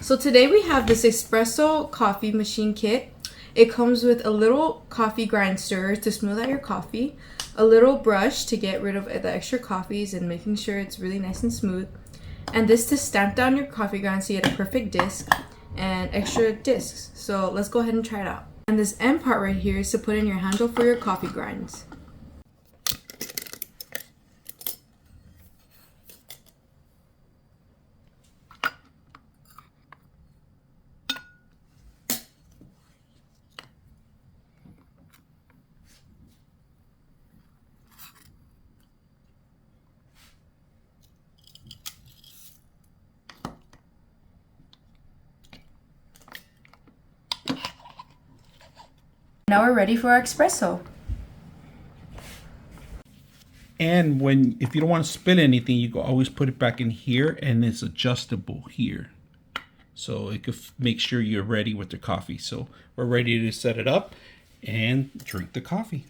So today we have this espresso coffee machine kit. It comes with a little coffee grind stirrer to smooth out your coffee, a little brush to get rid of the extra coffees and making sure it's really nice and smooth, and this to stamp down your coffee grind so you get a perfect disc, and extra discs. So let's go ahead and try it out. And this end part right here is to put in your handle for your coffee grinds. Now we're ready for our espresso. And if you don't want to spill anything, you can always put it back in here, and it's adjustable here. So it could make sure you're ready with the coffee. So we're ready to set it up and drink the coffee.